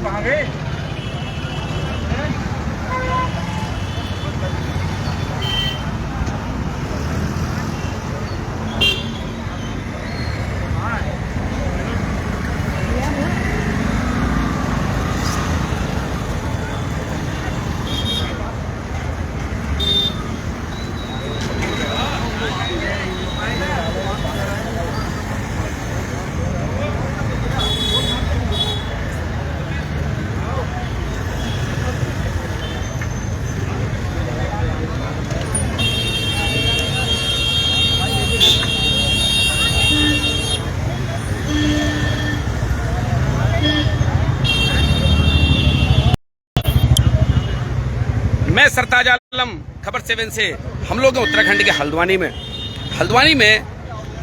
कहाँ गए? मैं सरताज आलम, खबर 7 से। हम लोग हैं उत्तराखंड के हल्द्वानी में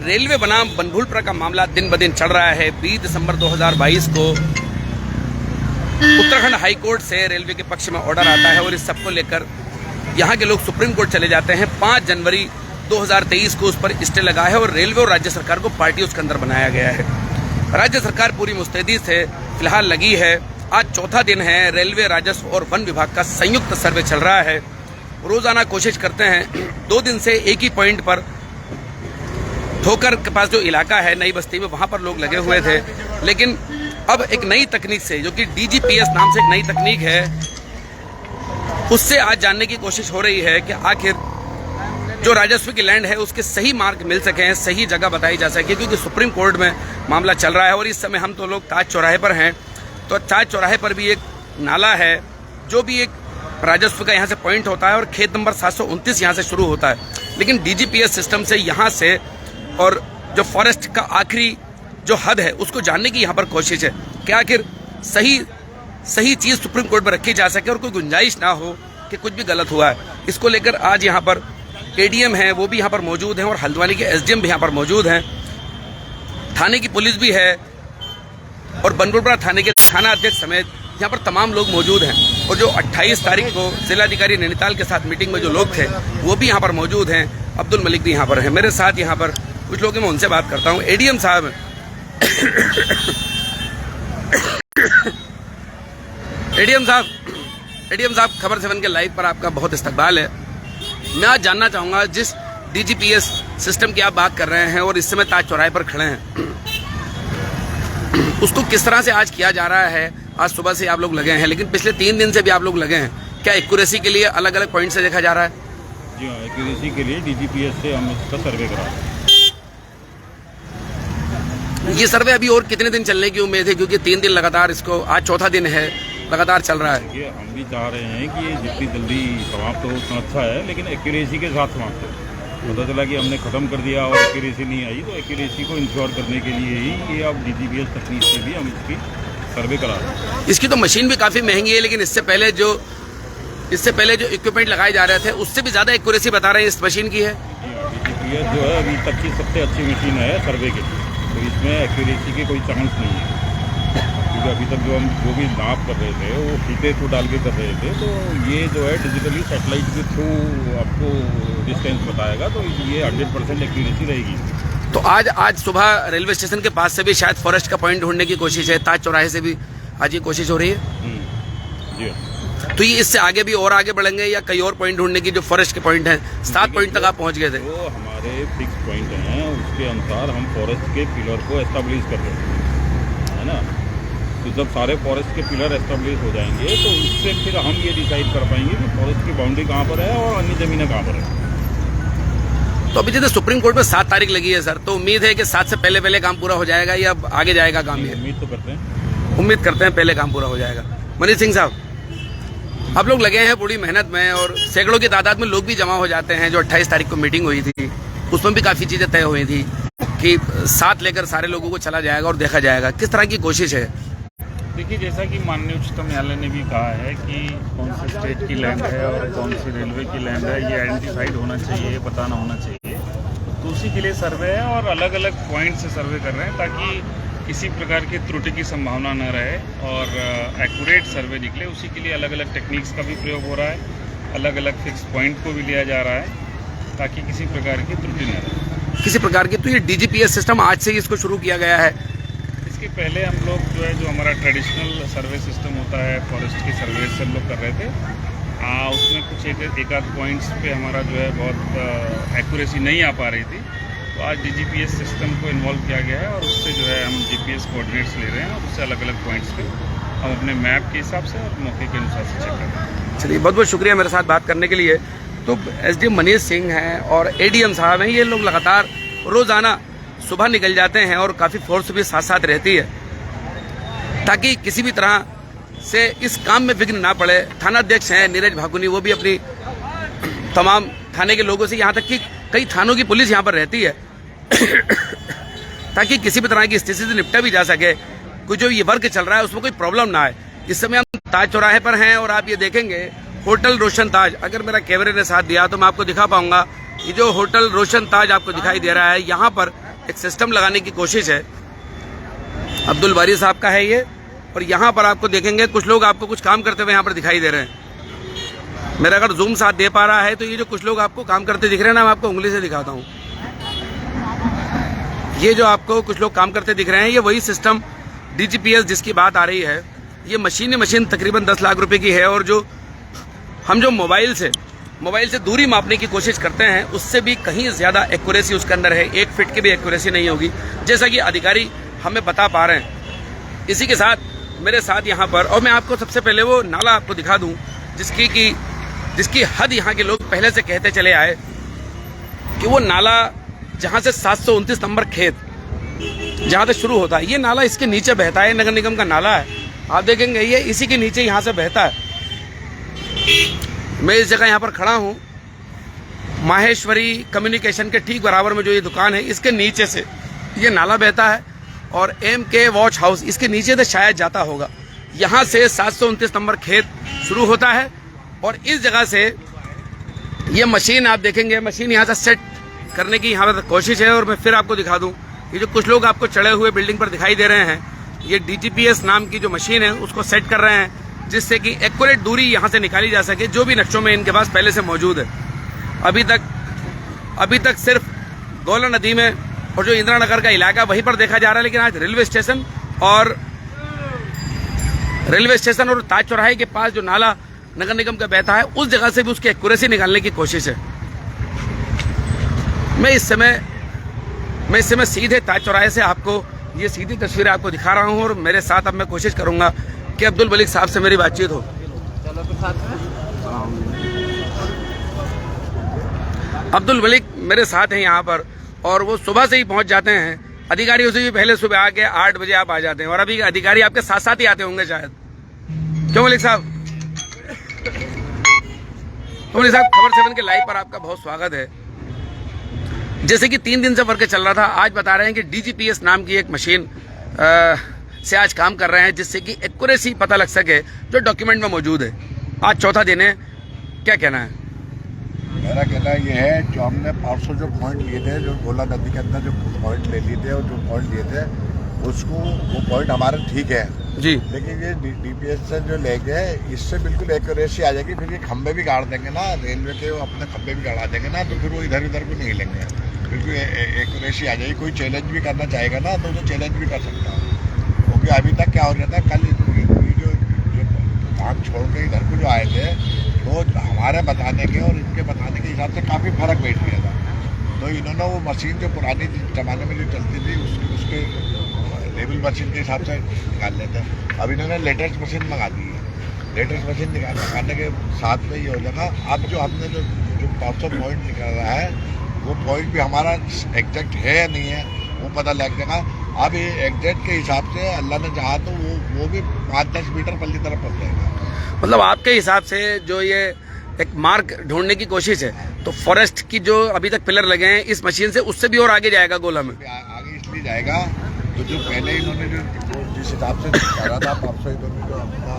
रेलवे बनाम बनभूलपुरा का मामला दिन ब दिन चढ़ रहा है। 20 दिसंबर 2022 को उत्तराखंड हाई कोर्ट से रेलवे के पक्ष में ऑर्डर आता है और इस सबको लेकर यहाँ के लोग सुप्रीम कोर्ट चले जाते हैं। 5 जनवरी 2023 को उस पर स्टे लगा है और रेलवे और राज्य सरकार को पार्टी उसके अंदर बनाया गया है। राज्य सरकार पूरी मुस्तैदी से फिलहाल लगी है। आज चौथा दिन है। रेलवे, राजस्व और वन विभाग का संयुक्त सर्वे चल रहा है। रोजाना कोशिश करते हैं। 2 दिन से एक ही पॉइंट पर ठोकर के पास जो इलाका है नई बस्ती में, वहां पर लोग लगे हुए थे। लेकिन अब एक नई तकनीक से, जो कि DGPS नाम से एक नई तकनीक है, उससे आज जानने की कोशिश हो रही है कि आखिर जो राजस्व की लैंड है उसके सही मार्ग मिल सके, सही जगह बताई जा सके। क्योंकि सुप्रीम कोर्ट में मामला चल रहा है और इस समय हम तो लोग ताज चौराहे पर हैं। तो ताज चौराहे पर भी एक नाला है जो भी एक राजस्व का यहाँ से पॉइंट होता है और खेत नंबर 729 यहाँ से शुरू होता है। लेकिन DGPS सिस्टम से यहाँ से और जो फॉरेस्ट का आखिरी जो हद है उसको जानने की यहाँ पर कोशिश है कि आखिर सही चीज़ सुप्रीम कोर्ट में रखी जा सके और कोई गुंजाइश ना हो कि कुछ भी गलत हुआ है। इसको लेकर आज यहाँ पर ADM है, वो भी यहाँ पर मौजूद हैं और हल्द्वानी के SDM भी यहाँ पर मौजूद हैं। थाने की पुलिस भी है और बनभूलपुरा थाने के थाना अध्यक्ष समेत यहाँ पर तमाम लोग मौजूद हैं। और जो 28 तारीख को जिलाधिकारी नैनीताल के साथ मीटिंग में जो लोग थे वो भी यहाँ पर मौजूद हैं। अब्दुल मलिक भी यहाँ पर हैं। मेरे साथ यहाँ पर कुछ लोग हैं, मैं उनसे बात करता हूँ। ADM साहब ADM साहब, खबर 7 के लाइव पर आपका बहुत इस्तकबाल है। मैं आज जानना चाहूँगा, जिस DGPS सिस्टम की आप बात कर रहे हैं और इस समय ताज चौराहे पर खड़े हैं, उसको किस तरह से आज किया जा रहा है? आज सुबह से आप लोग लगे हैं, लेकिन पिछले 3 दिन से भी आप लोग लगे हैं। क्या एक्यूरेसी के लिए अलग अलग पॉइंट से देखा जा रहा है? जी हाँ, एक्यूरेसी के लिए DGPS से हम इसका सर्वे करा रहे हैं। ये सर्वे अभी और कितने दिन चलने की उम्मीद है? क्योंकि 3 दिन लगातार, इसको आज चौथा दिन है, लगातार चल रहा है। देखिए, हम भी चाह रहे हैं कि ये जितनी जल्दी समाप्त हो उतना अच्छा है, लेकिन एक्यूरेसी के साथ समाप्त हो। पता चला कि हमने ख़त्म कर दिया और एक्यूरेसी नहीं आई, तो एक्यूरेसी को इंश्योर करने के लिए ही ये अब DGPS तकनीक से भी हम इसकी सर्वे करा रहे हैं। इसकी तो मशीन भी काफ़ी महंगी है, लेकिन इससे पहले जो इक्विपमेंट लगाए जा रहे थे उससे भी ज़्यादा एक्यूरेसी बता रहे हैं इस मशीन की है। DGPS जो है अभी तक की सबसे अच्छी मशीन है सर्वे के लिए, तो इसमें एक्यूरेसी के कोई चांस नहीं है। क्योंकि अभी तक जो भी नाप कर रहे थे वो फीते थ्रू डाल के कर रहे थे, तो ये जो है डिजिटली सैटेलाइट के थ्रू आपको डिस्टेंस बताएगा, तो ये 100% एक्यूरेसी रहेगी। तो आज सुबह रेलवे स्टेशन के पास से भी शायद फॉरेस्ट का पॉइंट ढूंढने की कोशिश है, ताज चौराहे से भी आज ये कोशिश हो रही है। जी। तो ये इससे आगे भी और आगे बढ़ेंगे या कई और पॉइंट ढूंढने की? जो फॉरेस्ट के पॉइंट हैं 7 पॉइंट तक आप पहुंच गए थे। वो हमारे फिक्स पॉइंट हैं, उसके अनुसार हम फॉरेस्ट के पिलर को एस्टेब्लिश कर रहे हैं, है ना। तो जब सारे फॉरेस्ट के पिलर एस्टेब्लिश हो जाएंगे तो उससे फिर हम ये डिसाइड कर पाएंगे कि फॉरेस्ट की बाउंड्री कहाँ पर है और अन्य ज़मीनें कहाँ पर है। तो अभी जैसे सुप्रीम कोर्ट में 7 तारीख लगी है सर, तो उम्मीद है कि 7 से पहले काम पूरा हो जाएगा या आगे जाएगा काम? ये उम्मीद तो करते हैं पहले काम पूरा हो जाएगा। मनीष सिंह साहब, आप लोग लगे हैं पूरी मेहनत में और सैकड़ों की तादाद में लोग भी जमा हो जाते हैं। जो 28 तारीख को मीटिंग हुई थी उसमें भी काफ़ी चीज़ें तय हुई थी कि साथ लेकर सारे लोगों को चला जाएगा और देखा जाएगा। किस तरह की कोशिश है? देखिए, जैसा कि माननीय उच्चतम न्यायालय ने भी कहा है कि कौन सी स्टेट की लैंड है और कौन सी रेलवे की लैंड है, ये आइडेंटिफाइड होना चाहिए, पता ना होना चाहिए। तो उसी के लिए सर्वे है और अलग अलग पॉइंट से सर्वे कर रहे हैं ताकि किसी प्रकार की त्रुटि की संभावना न रहे और एक्यूरेट सर्वे निकले। उसी के लिए अलग अलग टेक्निक्स का भी प्रयोग हो रहा है, अलग अलग फिक्स पॉइंट को भी लिया जा रहा है ताकि किसी प्रकार की त्रुटि न रहे। किसी प्रकार की? तो ये DGPS सिस्टम आज से ही इसको शुरू किया गया है? इसके पहले हम लोग जो है जो हमारा ट्रेडिशनल सर्वे सिस्टम होता है फॉरेस्ट के सर्वे से हम लोग कर रहे थे, उसमें कुछ एक आध पॉइंट्स पे हमारा जो है बहुत एक्यूरेसी नहीं आ पा रही थी। तो आज DGPS सिस्टम को इन्वॉल्व किया गया है और उससे जो है हम GPS कोऑर्डिनेट्स ले रहे हैं और उससे अलग अलग पॉइंट्स पे हम अपने मैप के हिसाब से और मौके के अनुसार से चेक कर रहे हैं। चलिए, बहुत बहुत शुक्रिया मेरे साथ बात करने के लिए। तो SDM मनीष सिंह हैं और ADM साहब हैं, ये लोग लगातार रोज़ाना सुबह निकल जाते हैं और काफ़ी फोर्स भी साथ साथ रहती है ताकि किसी भी तरह से इस काम में विघ्न ना पड़े। थानाध्यक्ष हैं नीरज भाकुनी, वो भी अपनी तमाम थाने के लोगों से, यहाँ तक कि कई थानों की पुलिस यहाँ पर रहती है ताकि किसी भी तरह की स्थिति से निपटा भी जा सके। कुछ जो ये वर्क चल रहा है उसमें कोई प्रॉब्लम ना आए। इस समय हम ताज चौराहे पर हैं और आप ये देखेंगे होटल रोशन ताज, अगर मेरा कैमरे ने साथ दिया तो मैं आपको दिखा पाऊंगा। ये जो होटल रोशन ताज आपको दिखाई दे रहा है, यहाँ पर एक सिस्टम लगाने की कोशिश है, अब्दुल बारी साहब का है ये। और यहाँ पर आपको देखेंगे कुछ लोग आपको कुछ काम करते हुए यहाँ पर दिखाई दे रहे हैं। मेरा अगर जूम साथ दे पा रहा है तो ये जो कुछ लोग आपको काम करते दिख रहे हैं ना, मैं आपको उंगली से दिखाता हूँ। ये जो आपको कुछ लोग काम करते दिख रहे हैं, ये वही सिस्टम DGPS जिसकी बात आ रही है। ये मशीन तकरीबन 10 लाख रुपए की है और जो हम जो मोबाइल से दूरी मापने की कोशिश करते हैं उससे भी कहीं ज़्यादा एक्यूरेसी उसके अंदर है। 1 फीट की भी एक्यूरेसी नहीं होगी, जैसा कि अधिकारी हमें बता पा रहे हैं। इसी के साथ मेरे साथ यहाँ पर, और मैं आपको सबसे पहले वो नाला आपको दिखा दूँ जिसकी हद यहाँ के लोग पहले से कहते चले आए कि वो नाला जहाँ से 729 नंबर खेत जहाँ से शुरू होता है, ये नाला इसके नीचे बहता है। नगर निगम का नाला है, आप देखेंगे ये इसी के नीचे यहाँ से बहता है। मैं इस जगह यहाँ पर खड़ा हूँ, माहेश्वरी कम्युनिकेशन के ठीक बराबर में जो ये दुकान है, इसके नीचे से ये नाला बहता है और MK वॉच हाउस इसके नीचे से शायद जाता होगा। यहाँ से 729 नंबर खेत शुरू होता है और इस जगह से ये मशीन आप देखेंगे, मशीन यहाँ से सेट करने की यहाँ पर कोशिश है। और मैं फिर आपको दिखा दूँ, ये जो कुछ लोग आपको चढ़े हुए बिल्डिंग पर दिखाई दे रहे हैं, ये DGPS नाम की जो मशीन है उसको सेट कर रहे हैं जिससे कि एक्यूरेट दूरी यहाँ से निकाली जा सके जो भी नक्शों में इनके पास पहले से मौजूद है। अभी तक सिर्फ गौला नदी में और जो इंदिरा नगर का इलाका वहीं पर देखा जा रहा है, लेकिन आज रेलवे स्टेशन और ताज चौराहे के पास जो नाला नगर निगम का बहता है उस जगह से भी उसकी एक्यूरेसी निकालने की कोशिश है। मैं इस समय सीधे ताज चौराहे से आपको ये सीधी तस्वीरें आपको दिखा रहा हूं और मेरे साथ अब मैं कोशिश करूंगा कि अब्दुल मलिक साहब से मेरी बातचीत हो। अब्दुल मलिक मेरे साथ हैं यहाँ पर और वो सुबह से ही पहुंच जाते हैं। अधिकारियों से भी पहले सुबह आके 8 बजे आप आ जाते हैं और अभी अधिकारी आपके साथ साथ ही आते होंगे शायद, क्यों मलिक साहब? तो मलिक साहब, खबर 7 के लाइव पर आपका बहुत स्वागत है। जैसे कि 3 दिन से वर्क चल रहा था, आज बता रहे हैं कि DGPS नाम की एक मशीन से आज काम कर रहे हैं जिससे कि एक्यूरेसी पता लग सके जो डॉक्यूमेंट में मौजूद है। आज चौथा दिन है, क्या कहना है? मेरा कहना ये है, जो हमने 500 जो पॉइंट लिए थे, जो गोला नदी के अंदर जो पॉइंट ले लिए थे और जो पॉइंट लिए थे उसको, वो पॉइंट हमारे ठीक है जी, लेकिन ये DPS से जो ले गए इससे बिल्कुल एक्यूरेसी आ जाएगी। फिर ये खंबे भी गाड़ देंगे ना, रेलवे के वो अपने खंबे भी गाड़ा देंगे ना, तो फिर वो इधर उधर भी नहीं लेंगे, बिल्कुल एक्यूरेसी आ जाएगी। कोई चैलेंज भी करना चाहेगा ना तो वो चैलेंज भी कर सकता है, क्योंकि अभी तक क्या हो रहा था, कल जो काम छोड़ के इधर को जो आए थे तो हमारे बताने के और इनके बताने के हिसाब से काफ़ी फर्क बैठ गया था। तो इन्होंने वो मशीन जो पुरानी ज़माने में जो चलती थी उसके लेवल मशीन के हिसाब से निकाल लेते हैं। अब इन्होंने लेटेस्ट मशीन मंगा दी है। लेटेस्ट मशीन निकालने के साथ में ये हो जाएगा, अब जो हमने जो 500 पॉइंट निकाल रहा है वो पॉइंट भी हमारा एग्जैक्ट है या नहीं है वो पता लग जाएगा। अब ये एग्जैक्ट के हिसाब से अल्लाह ने चाहा तो वो भी 5-10 मीटर पल्ली तरफ पड़ जाएगा। मतलब आपके हिसाब से जो ये एक मार्ग ढूंढने की कोशिश है, तो फॉरेस्ट की जो अभी तक पिलर लगे हैं इस मशीन से उससे भी और आगे जाएगा गोला में? आगे इसलिए जाएगा तो जो पहले इन्होंने जो जिस हिसाब से करा था 500 इन्होंने जो अपना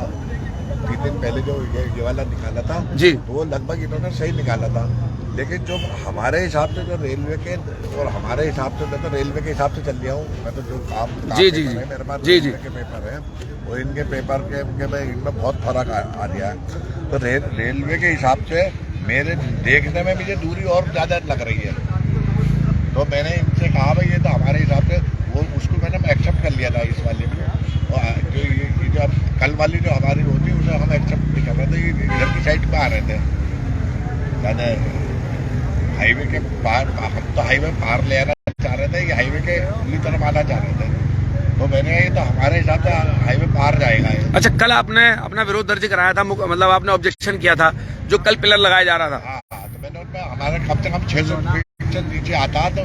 3 दिन पहले जो ये वाला निकाला था जी, तो वो लगभग इन्होंने सही निकाला था। लेकिन जो हमारे हिसाब से जो रेलवे के और हमारे हिसाब से, मैं तो रेलवे के हिसाब से चल लिया हूँ, मैं तो जो काम जी मेरे पास रेलवे के पेपर है और इनके पेपर के इनमें बहुत फर्क आ रहा है। तो रेलवे के हिसाब से मेरे देखने में मुझे दूरी और ज़्यादा लग रही है। तो मैंने इनसे कहा भाई ये तो हमारे हिसाब से, वो उसको मैंने एक्सेप्ट कर लिया था। मिला इस वाले में। और जो ये जो अब कल वाली जो हमारी होती है उसे हम एक्सेप्ट नहीं कर रहे थे, ये इधर की साइड पे आ रहे थे ज़्यादा हाईवे के पार। हम तो हाईवे पार ले आना चाह रहे थे, ये हाईवे के उन्हीं तरफ आना चाह रहे थे, तो मैंने ये तो हमारे हिसाब से हाईवे पार जाएगा ये। अच्छा, कल आपने अपना विरोध दर्ज कराया था, मतलब आपने ऑब्जेक्शन किया था जो कल पिलर लगाया जा रहा था। हाँ, तो मैंने उनमें हमारा कम से कम 600 फीट से नीचे आता तो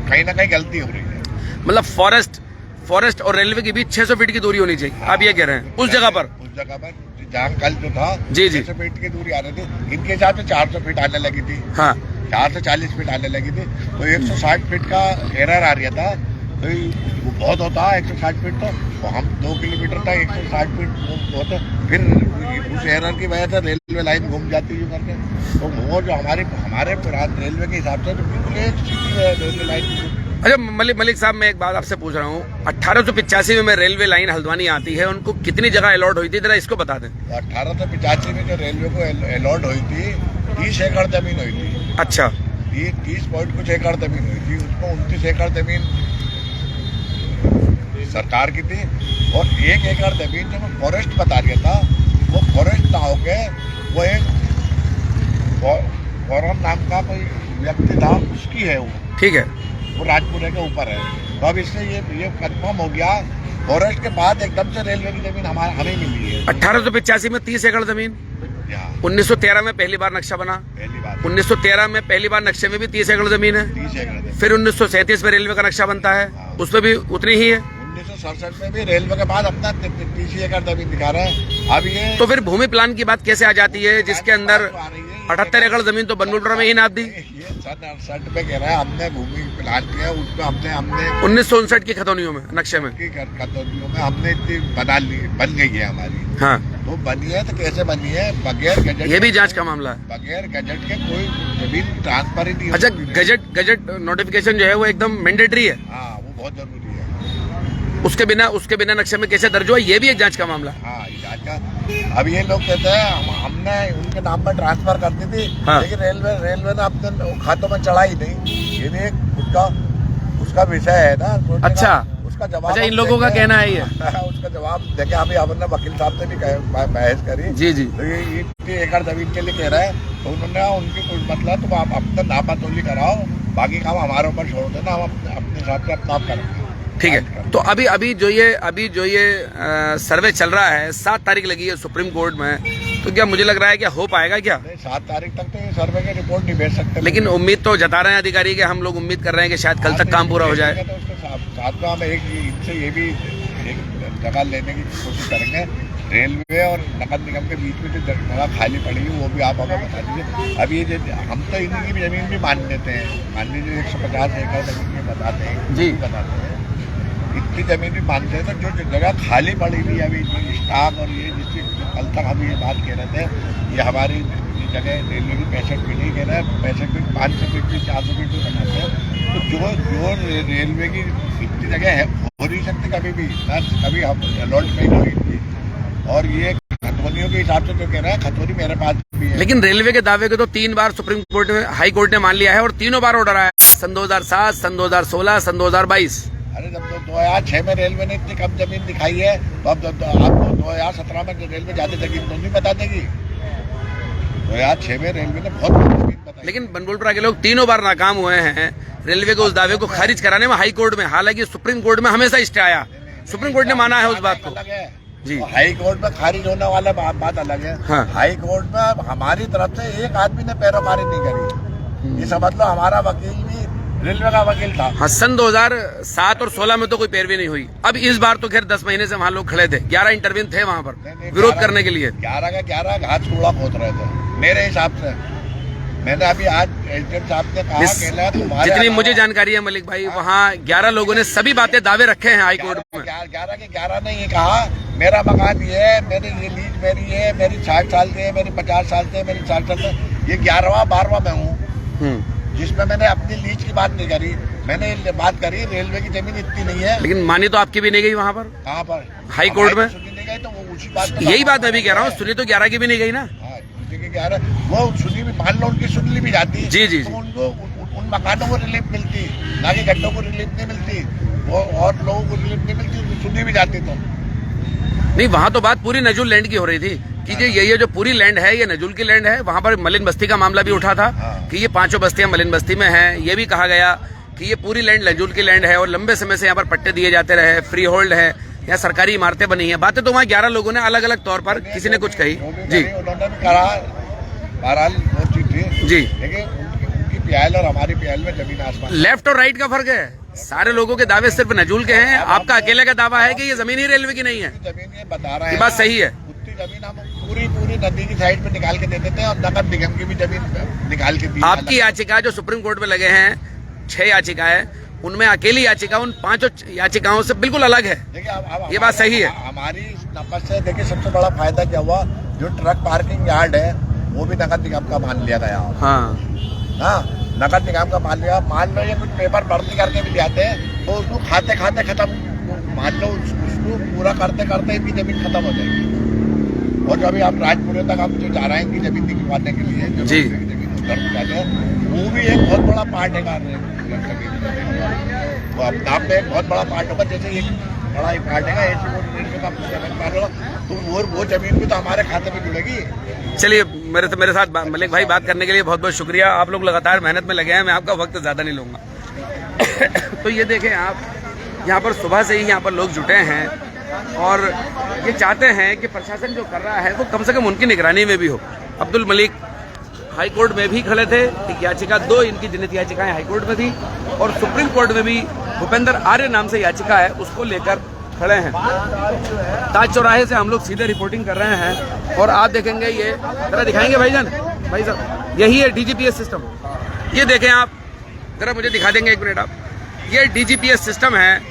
कहीं ना कहीं गलती हो रही है। मतलब फॉरेस्ट और रेलवे के बीच 600 फीट की दूरी होनी चाहिए, आप ये कह रहे हैं? उस जगह पर जहाँ कल जो था जी 600 फीट की दूरी आ रही थी, इनके हिसाब से 400 फीट आने लगी थी। हाँ, 440 फीट आने लगी थी, तो 160 फीट का एरर आ रहा था। तो वो बहुत होता है 160 फीट, तो हम 2 किलोमीटर तक 160 फीट होते, फिर उस एरर की वजह से रेलवे लाइन घूम जाती है करके। तो वो जो हमारे पुराने रेलवे के हिसाब से तो बिल्कुल एक सीधी है रेलवे लाइन। अच्छा मलिक साहब, मैं एक बात आपसे पूछ रहा हूँ, 1885 में रेलवे लाइन हल्द्वानी आती है, उनको कितनी जगह अलॉट हुई थी, जरा इसको बता दें। 1885 में जो रेलवे को अलॉट हुई थी 30 एकड़ जमीन हुई थी। अच्छा, 30 पॉइंट कुछ एकड़ जमीन हुई थी, उसको 29 एकड़ जमीन सरकार की थी, और 1 एकड़ जमीन जो फॉरेस्ट बता रहा था वो फॉरेस्ट ना होके वो एक फॉरम नाम का कोई व्यक्ति था, उसकी है वो। ठीक है, वो राजपुरे के ऊपर है। तो अब इससे ये कंफर्म हो गया, फॉरेस्ट के बाद एकदम से रेलवे की जमीन हमें मिली है। 1885 में 30 एकड़ जमीन, 1913 में पहली बार नक्शा बना, पहली बार 1913 में पहली बार नक्शे में भी 30 एकड़ जमीन है, 30 एकड़। फिर 1937 में रेलवे का नक्शा बनता है, उसमें भी उतनी ही है। 1967 में भी रेलवे के बाद अपना 30 एकड़ जमीन दिखा रहा है। अब ये तो फिर भूमि प्लान की बात कैसे आ जाती है, जिसके अंदर 78 एकड़ जमीन तो बनमुलपुरा में ही नाप दी। ये सन 68 में कह रहा है हमने भूमि प्लान किया, उसमें हमने 1959 की खतौनियों में नक्शे में खतौनियों में हमने इतनी बन गई है हमारी। हाँ, तो बनी है तो कैसे बनी है, बगैर गजट, ये भी जांच का मामला है। बगैर गजट के कोई जमीन ट्रांसफर ही नहीं। अच्छा, गजट नोटिफिकेशन जो है वो एकदम मैंडेटरी है। हाँ, वो बहुत जरूरी है। उसके बिना नक्शे में कैसे दर्ज हुआ, ये भी एक जांच का मामला है। हाँ, ये जांच का। अब ये लोग कहते हैं हमने उनके नाम पर ट्रांसफर कर दी थी। हाँ। लेकिन रेलवे ने अपने खातों में चढ़ाई नहीं, ये भी एक उसका विषय है ना। अच्छा, उसका जवाब, अच्छा, इन लोगों का कहना है ये। उसका जवाब देखे। अभी हमने वकील साहब से भी बहस करी। जी जी, तो ये 1 एकड़ जमीन के लिए कह रहा है, तो उन्होंने उनकी कुछ मतलब, तो आप अपना नापातोली कराओ, बाकी काम हमारे ऊपर छोड़ देना, हम अपने हिसाब से अपना आप करेंगे। ठीक है। तो अभी जो ये सर्वे चल रहा है, 7 तारीख लगी है सुप्रीम कोर्ट में, तो क्या मुझे लग रहा है क्या हो पाएगा क्या? 7 तारीख तक तो ये सर्वे की रिपोर्ट नहीं भेज सकते। लेकिन उम्मीद तो जता रहे हैं अधिकारी के, हम लोग उम्मीद कर रहे हैं कि शायद कल तक काम पूरा हो जाए। तो उसके साथ में हम इनसे ये भी एक जगह लेने की कोशिश करेंगे, रेलवे और नगर निगम के बीच में जो जगह खाली पड़ी है वो भी आप हमें बता दीजिए। अभी हम तो इनकी जमीन भी मान लेते हैं, मान लीजिए 150 एकड़ जमीन बताते हैं जी, बताते हैं, इतनी जमीन भी मानते हैं। तो जो जगह खाली पड़ी हुई है अभी स्टाफ और ये जिसकी कल तक हम ये बात कह रहे थे, ये हमारी जगह रेलवे की 65 फीट ही कह रहे हैं, 65 फीट 500 फीट भी 400 फीट भी बनाते हैं। तो जो रेलवे की इतनी जगह है हो नहीं सकती कभी भी ना, कभी हम अलॉट नहीं हुई थी। और ये खतौनियों के हिसाब से जो कह रहा है, खतौनी मेरे पास भी है। लेकिन रेलवे के दावे को तो 3 बार सुप्रीम कोर्ट में, हाई कोर्ट ने मान लिया है, और तीनों बार ऑर्डर आया, सन 2007, सन 2016, सन 2022। अरे जब 2006 में रेलवे ने इतनी कम जमीन दिखाई है, तो अब आपको 2017 में रेलवे ज्यादा जमीन तो नहीं बता देगी। 2006 में रेलवे ने बहुत कम जमीन बताई। लेकिन बनमुलपुरा के लोग तीनों बार नाकाम हुए हैं रेलवे को उस दावे को खारिज कराने में हाई कोर्ट में। हालांकि सुप्रीम कोर्ट में हमेशा स्टे आया, सुप्रीम कोर्ट ने माना है उस बात को जी। तो हाई कोर्ट में खारिज होने वाला बात अलग है। हाँ। हाई कोर्ट में हमारी तरफ से एक आदमी ने पैरोकारी नहीं करी। ये समझ लो हमारा वकील भी रेलवे का वकील था। हाँ, सन 2007 और 16 में तो कोई पैरवी नहीं हुई। अब इस बार तो खैर 10 महीने से वहाँ लोग खड़े थे, 11 इंटरव्यू थे वहाँ पर विरोध करने के लिए। 11 का 11 घास कूड़ा खोद रहे थे मेरे हिसाब से। मैंने अभी आज एसडीएम साहब ने कहा, जितनी मुझे जानकारी है मलिक भाई, वहाँ 11 लोगों ने सभी बातें दावे रखे हैं हाई कोर्ट में। 11 के 11 ने ये कहा मेरा मकान ये है, मेरी ये लीज मेरी है, मेरी 60 साल से, मेरी 50 साल से, मेरी 60 साल से, ये 11वां 12वां मैं हूँ, जिसमें मैंने अपनी लीज की बात नहीं करी। मैंने बात करी रेलवे की जमीन इतनी नहीं है। लेकिन मानी तो आपकी भी नहीं गई वहाँ पर। कहाँ पर? हाई कोर्ट में सुनी नहीं गई, तो वो उसी बात, यही बात मैं भी कह रहा हूँ, सुनी तो 11 की भी नहीं गई ना। वो सुनी भी, मान लो उनकी सुन ली भी जाती जी जी, तो उनको उन मकानों को रिलीफ मिलती, ना कि गड्ढों को रिलीफ नहीं मिलती। वो और लोगों को रिलीफ नहीं मिलती, सुनी भी जाती तो। नहीं, वहां तो बात पूरी नजुल लैंड की हो रही थी कि ये जो पूरी लैंड है ये नजुल की लैंड है। वहां पर मलिन बस्ती का मामला भी उठा था कि ये 5 बस्तियां मलिन बस्ती में हैं। ये भी कहा गया कि ये पूरी लैंड नजुल की लैंड है और लंबे समय से यहाँ पर पट्टे दिए जाते रहे, फ्री होल्ड है, यहाँ सरकारी इमारतें बनी हैं। बातें तो वहाँ 11 लोगों ने अलग अलग तौर पर किसी ने कुछ कही जी। उन्होंने भी कहा, बहरहाल वो चीज थी जी, लेकिन उनकी पीएल और हमारी पीएल में जमीन आसमान। लेफ्ट और राइट का फर्क है। सारे लोगों के दावे सिर्फ नजुल के हैं, आपका अकेले का दावा है कि ये जमीन ही रेलवे की नहीं है। जमीन ये बता रहा है, ये बात सही है। उतनी जमीन हम पूरी नदी की साइड पे निकाल के दे देते हैं और नगर निगम की भी जमीन निकाल के दी। आपकी याचिका जो सुप्रीम कोर्ट में लगे हैं 6 याचिकाएं, उनमें अकेली याचिका उन 5 याचिकाओं से बिल्कुल अलग है। देखिए अब ये बात सही है। हमारी नफस से देखिए सबसे बड़ा फायदा क्या हुआ, जो ट्रक पार्किंग यार्ड है वो भी नगर निगम का मान लिया गया। हाँ, नगर निगम का मान लिया। मान लो ये कुछ पेपर भर्ती करके भी जाते हैं तो उसको खाते खाते खत्म, मान लो उसको पूरा करते करते इनकी जमीन खत्म हो जाएगी। और जो अभी आप राजपुरे तक आप जो जा रहे हैं इनकी जमीन निकलवाने के लिए जो जी, जमीन उधर जाते हैं, वो भी एक बहुत बड़ा पार्ट है जमीन। वो अपने आप में एक बहुत बड़ा पार्ट होगा, जैसे एक बड़ा ही पार्ट है तो वो जमीन भी तो हमारे खाते में जुड़ेगी। चलिए मेरे साथ मलिक भाई बात करने के लिए बहुत बहुत शुक्रिया। आप लोग लगातार मेहनत में लगे हैं, मैं आपका वक्त ज़्यादा नहीं लूँगा। तो ये देखें आप, यहाँ पर सुबह से ही यहाँ पर लोग जुटे हैं और ये चाहते हैं कि प्रशासन जो कर रहा है वो कम से कम उनकी निगरानी में भी हो। अब्दुल मलिक हाई कोर्ट में भी खड़े थे, एक याचिका 2 इनकी जिन्हें याचिकाएं हाई कोर्ट में थी और सुप्रीम कोर्ट में भी भूपेंद्र आर्य नाम से याचिका है उसको लेकर खड़े हैं। ताज चौराहे से हम लोग सीधे रिपोर्टिंग कर रहे हैं और आप देखेंगे, ये जरा दिखाएंगे भाई साहब, यही है डीजीपीएस सिस्टम। ये देखें आप, जरा मुझे दिखा देंगे 1 मिनट आप। ये डीजीपीएस सिस्टम है,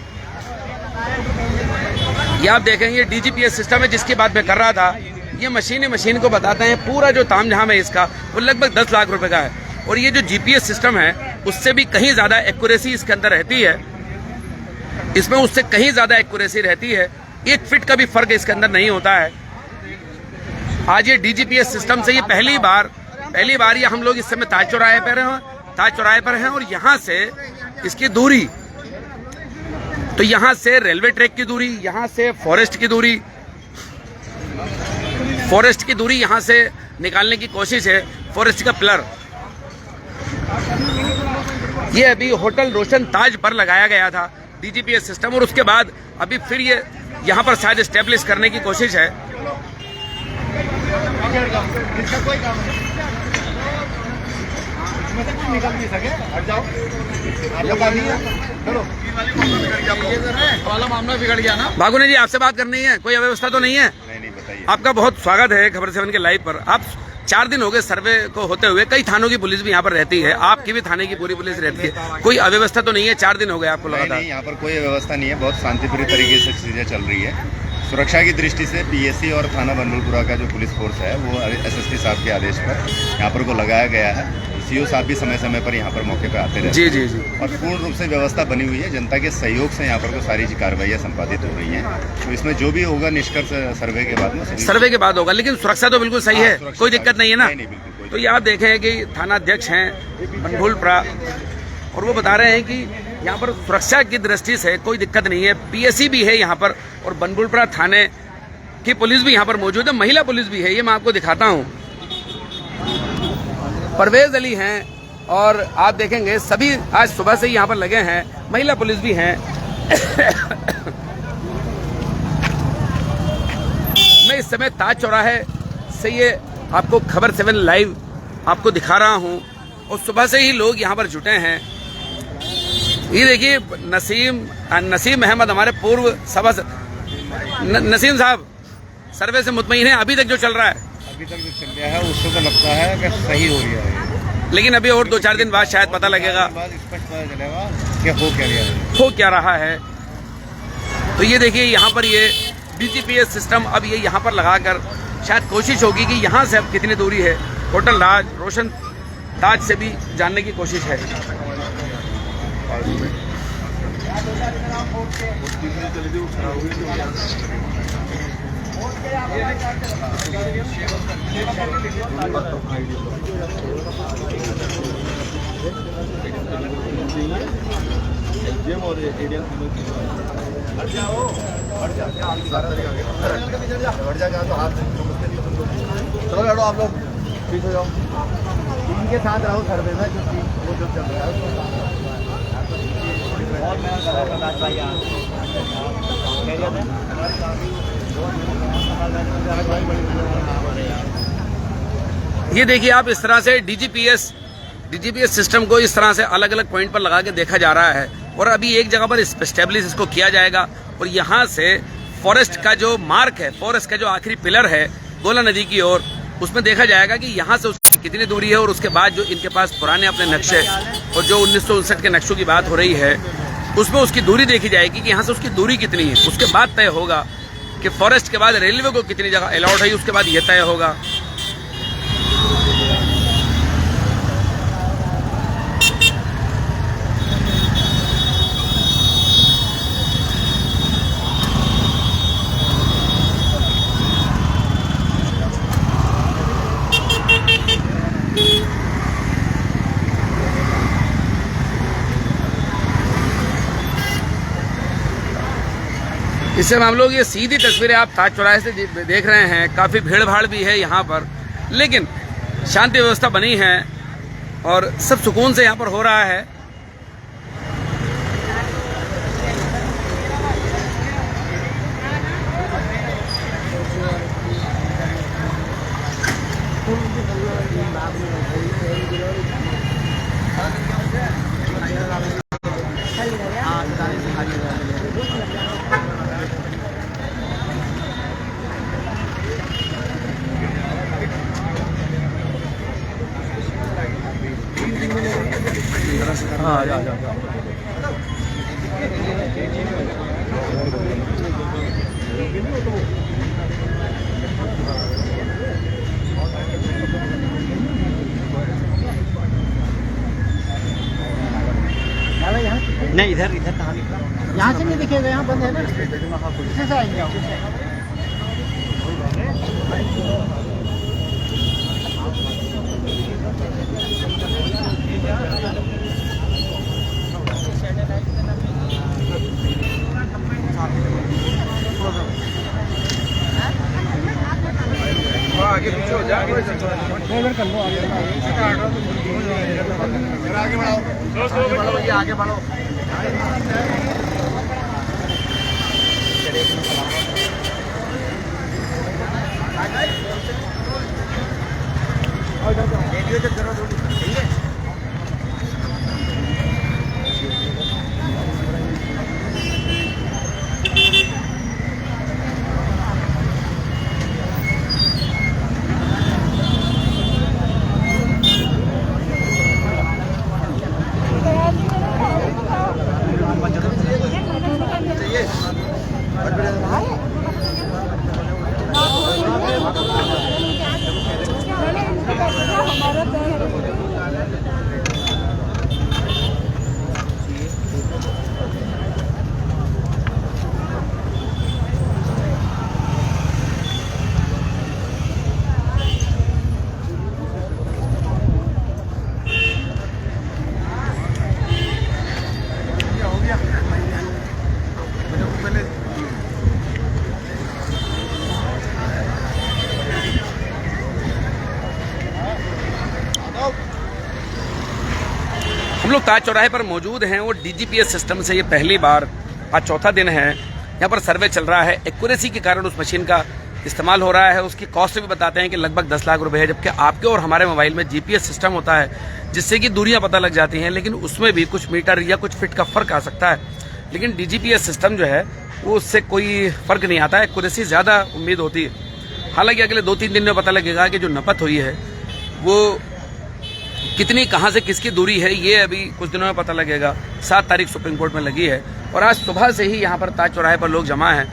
ये आप देखें, ये डीजीपीएस सिस्टम है जिसकी बात मैं कर रहा था। ये मशीन को बताते हैं पूरा जो तामझाम है इसका वो लगभग 10 लाख रुपए का है। और ये जो जीपीएस सिस्टम है उससे भी कहीं ज्यादा एक्यूरेसी इसके अंदर रहती है, इसमें उससे कहीं ज्यादा एक्यूरेसी रहती है। 1 फीट का भी फर्क इसके अंदर नहीं होता है। आज ये डीजीपीएस सिस्टम से ये पहली बार ये हम लोग इस समय ताज चौराहे पर हैं और यहाँ से इसकी दूरी, तो यहाँ से रेलवे ट्रैक की दूरी, यहाँ से फॉरेस्ट की दूरी यहाँ से निकालने की कोशिश है। फॉरेस्ट का पिलर ये अभी होटल रोशन ताज पर लगाया गया था डीजीपीएस सिस्टम और उसके बाद अभी फिर ये यहाँ पर शायद एस्टेब्लिश करने की कोशिश है। मामला बिगड़ गया ना। भागुने जी, आपसे बात करनी है, कोई अव्यवस्था तो नहीं है? नहीं बताइए। आपका बहुत स्वागत है खबर 7 के लाइव पर। आप 4 दिन हो गए सर्वे को होते हुए, कई थानों की पुलिस भी यहाँ पर रहती है, आपकी भी थाने की पूरी पुलिस रहती है, कोई अव्यवस्था तो नहीं है? 4 दिन हो गए आपको लगातार। नहीं, यहाँ पर कोई व्यवस्था नहीं है, बहुत शांतिपूर्ण तरीके से चीजें चल रही है। सुरक्षा की दृष्टि से पीएससी और थाना बनबुलपुरा का जो पुलिस फोर्स है वो एसएसपी साहब के आदेश पर यहाँ पर को लगाया गया है। सीओ साहब भी समय समय पर यहाँ पर मौके पर आते रहते हैं। जी। और पूर्ण रूप से व्यवस्था बनी हुई है, जनता के सहयोग से यहाँ पर को सारी कार्रवाइयाँ संपादित हो रही हैं। तो इसमें जो भी होगा निष्कर्ष सर्वे के बाद में होगा, लेकिन सुरक्षा तो बिल्कुल सही है, कोई दिक्कत नहीं है ना? नहीं, बिल्कुल। तो ये आप देखें कि थाना अध्यक्ष हैं बनबुलपुरा और वो बता रहे हैं कि यहाँ पर सुरक्षा की दृष्टि से कोई दिक्कत नहीं है। पीएससी भी है यहाँ पर और बनबुलपुरा थाने की पुलिस भी यहाँ पर मौजूद है, महिला पुलिस भी है। ये मैं आपको दिखाता हूँ, परवेज अली हैं और आप देखेंगे सभी आज सुबह से ही यहाँ पर लगे हैं, महिला पुलिस भी हैं। मैं इस समय ताज चौराहे से ये आपको खबर 7 लाइव आपको दिखा रहा हूँ और सुबह से ही लोग यहाँ पर जुटे हैं। ये देखिए नसीम अहमद हमारे पूर्व सभा नसीम साहब सर्वे से मुतमईन है अभी तक जो चल रहा है? अभी तक जो चल रहा है उससे तो लगता है कि सही हो रहा है, लेकिन अभी और 2-4 दिन बाद शायद पता लगेगा स्पष्ट पता चलेगा कि हो क्या रहा है। तो ये देखिए यहाँ पर ये डीजीपीएस सिस्टम अब ये यहाँ पर लगाकर शायद कोशिश होगी कि यहाँ से अब कितनी दूरी है। होटल रोशन ताज से भी जानने की कोशिश है। चलो लड़ो आप लोग, पीछे हो जाओ, इनके साथ रहो सर्वे में जो वो जो चल रहा है। ये देखिए आप, इस तरह से डीजीपीएस सिस्टम को इस तरह से अलग अलग पॉइंट पर लगा के देखा जा रहा है और अभी एक जगह पर स्टेब्लिश इसको किया जाएगा और यहाँ से फॉरेस्ट का जो मार्क है, फॉरेस्ट का जो आखिरी पिलर है गोला नदी की ओर, उसमें देखा जाएगा कि यहाँ से उसकी कितनी दूरी है और उसके बाद जो इनके पास पुराने अपने नक्शे और जो 1959 के नक्शों की बात हो रही है उसमें उसकी दूरी देखी जाएगी कि यहाँ से उसकी दूरी कितनी है। उसके बाद तय होगा कि फॉरेस्ट के बाद रेलवे को कितनी जगह अलाउड है, उसके बाद यह तय होगा। इससे हम लोग ये सीधी तस्वीरें आप ताज चौराहे से देख रहे हैं, काफ़ी भीड़ भाड़ भी है यहाँ पर, लेकिन शांति व्यवस्था बनी है और सब सुकून से यहाँ पर हो रहा है। नहीं इधर कहाँ निकला, यहाँ से नहीं दिखेगा, यहाँ बंद है ना, इससे से आएंगे आप। आगे पीछे हो जाए, इधर कर लो, आगे बढ़ाओ, ये आगे बढ़ो। हम लोग ताज चौराहे पर मौजूद हैं और डीजीपीएस सिस्टम से ये पहली बार, आज चौथा दिन है, यहाँ पर सर्वे चल रहा है। एक्यूरेसी के कारण उस मशीन का इस्तेमाल हो रहा है। उसकी कॉस्ट भी बताते हैं कि लगभग 10 लाख रुपए है, जबकि आपके और हमारे मोबाइल में जीपीएस सिस्टम होता है जिससे कि दूरियां पता लग जाती हैं, लेकिन उसमें भी कुछ मीटर या कुछ फीट का फर्क आ सकता है। लेकिन डीजीपीएस सिस्टम जो है वो उससे कोई फर्क नहीं आता है, एक्यूरेसी ज़्यादा उम्मीद होती है। हालांकि अगले 2-3 दिन में पता लगेगा कि जो नपत हुई है वो कितनी, कहां से किसकी दूरी है, ये अभी कुछ दिनों में पता लगेगा। 7 तारीख सुप्रीम कोर्ट में लगी है और आज सुबह से ही यहाँ पर ताज चौराहे पर लोग जमा हैं।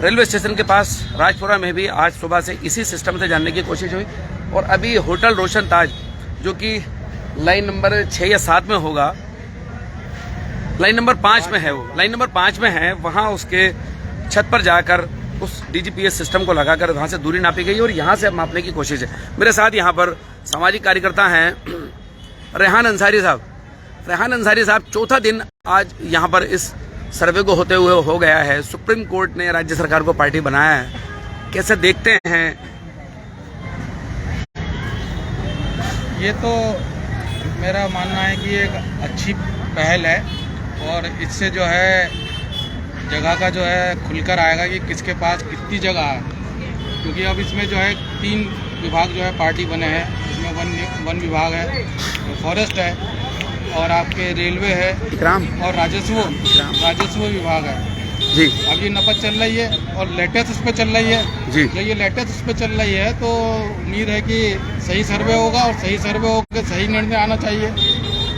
रेलवे स्टेशन के पास राजपुरा में भी आज सुबह से इसी सिस्टम से जानने की कोशिश हुई और अभी होटल रोशन ताज, जो कि लाइन नंबर 6 या 7 में होगा, लाइन नंबर 5 में है, वो लाइन नंबर 5 में है, वहाँ उसके छत पर जाकर उस डीजीपीएस सिस्टम को लगाकर वहाँ से दूरी नापी गई और यहाँ से मापने की कोशिश है। मेरे साथ यहाँ पर सामाजिक कार्यकर्ता हैं रेहान अंसारी साहब। रेहान अंसारी साहब, चौथा दिन आज यहाँ पर इस सर्वे को होते हुए हो गया है। सुप्रीम कोर्ट ने राज्य सरकार को पार्टी बनाया है, कैसे देखते हैं? ये तो मेरा मानना है कि एक अच्छी पहल है और इससे जो है जगह का जो है खुलकर आएगा कि किसके पास कितनी जगह है, क्योंकि अब इसमें जो है 3 विभाग जो है पार्टी बने हैं। इसमें वन विभाग है, फॉरेस्ट है और आपके रेलवे है और राजस्व विभाग है जी। अब ये नपत चल रही है और लेटेस्ट उस पर चल रही है जी। जब ये लेटेस्ट उस पर चल रही है तो उम्मीद है कि सही सर्वे होगा और सही सर्वे होकर सही निर्णय आना चाहिए।